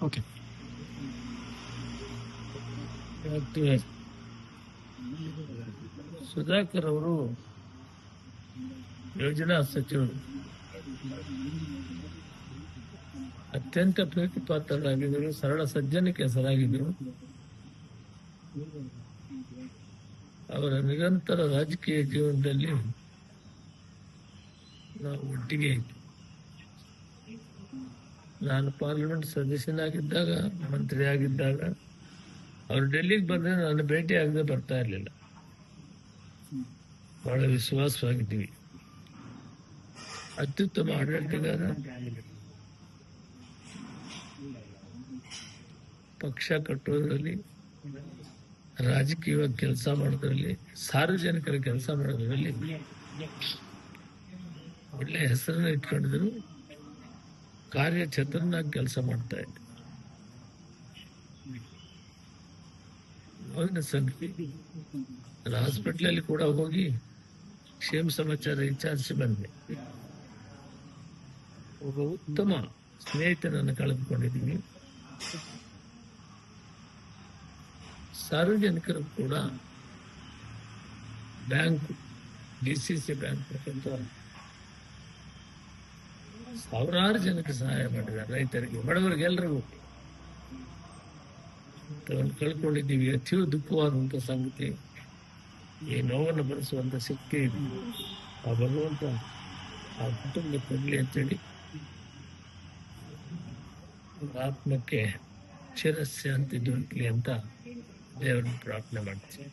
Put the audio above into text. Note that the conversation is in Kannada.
ಓಕೆ. ಡಾಕ್ಟರ್ ಸುಧಾಕರ್ ಅವರು ಯೋಜನಾ ಸಚಿವರು ಅತ್ಯಂತ ಪ್ರೀತಿ ಪಾತ್ರರಾಗಿದ್ದರು, ಸರಳ ಸಜ್ಜನಿಕೆ ಹೆಸರಾಗಿದ್ದರು. ಅವರ ನಿರಂತರ ರಾಜಕೀಯ ಜೀವನದಲ್ಲಿ ನಾವು ಒಟ್ಟಿಗೆ ಇದ್ವಿ. ನಾನು ಪಾರ್ಲಿಮೆಂಟ್ ಸದಸ್ಯನಾಗಿದ್ದಾಗ, ಮಂತ್ರಿ ಆಗಿದ್ದಾಗ ಅವರು ಡೆಲ್ಲಿಗೆ ಬಂದರೆ ನಾನು ಭೇಟಿ ಆಗದೆ ಬರ್ತಾ ಇರಲಿಲ್ಲ. ಬಹಳ ವಿಶ್ವಾಸವಾಗಿದ್ದೀವಿ. ಅತ್ಯುತ್ತಮ ಆಡಳಿತಗಾರ, ಪಕ್ಷ ಕಟ್ಟುವುದರಲ್ಲಿ, ರಾಜಕೀಯವಾಗಿ ಕೆಲಸ ಮಾಡೋದ್ರಲ್ಲಿ, ಸಾರ್ವಜನಿಕರ ಕೆಲಸ ಮಾಡೋದ್ರಲ್ಲಿ ಒಳ್ಳೆ ಹೆಸರನ್ನು ಇಟ್ಕೊಂಡಿದ್ರು. ಕಾರ್ಯಚತುರನಾಗಿ ಕೆಲಸ ಮಾಡ್ತಾ ಇದ್ದೆ. ನೋವಿನ ಸಂಗತಿ, ನಾನು ಹಾಸ್ಪಿಟ್ಲಲ್ಲಿ ಕೂಡ ಹೋಗಿ ಕ್ಷೇಮ ಸಮಾಚಾರ ವಿಚಾರಿಸಿ ಬಂದೆ. ಒಬ್ಬ ಉತ್ತಮ ಸ್ನೇಹಿತನನ್ನು ಕಳೆದುಕೊಂಡಿದ್ದೀನಿ. ಸಾರ್ವಜನಿಕರು ಕೂಡ ಬ್ಯಾಂಕ್, ಡಿಸಿಸಿ ಬ್ಯಾಂಕ್ ಸಾವಿರಾರು ಜನಕ್ಕೆ ಸಹಾಯ ಮಾಡಿದ್ದಾರೆ. ರೈತರಿಗೆ, ಬಡವರಿಗೆ, ಎಲ್ರಿಗೂ ಕಳ್ಕೊಂಡಿದ್ದೀವಿ. ಅತಿ ದುಃಖವಾದಂಥ ಸಂಗತಿ. ಈ ನೋವನ್ನು ಭರಿಸುವಂಥ ಶಕ್ತಿ ಇದೆ. ಆ ಭಗವಂತ ಆ ಕುಟುಂಬ ಕೊಡಲಿ ಅಂತೇಳಿ ಆತ್ಮಕ್ಕೆ ಚಿರಶಾಂತಿ ದೊರಕಲಿ ಅಂತ ದೇವರನ್ನು ಪ್ರಾರ್ಥನೆ ಮಾಡ್ತೀನಿ.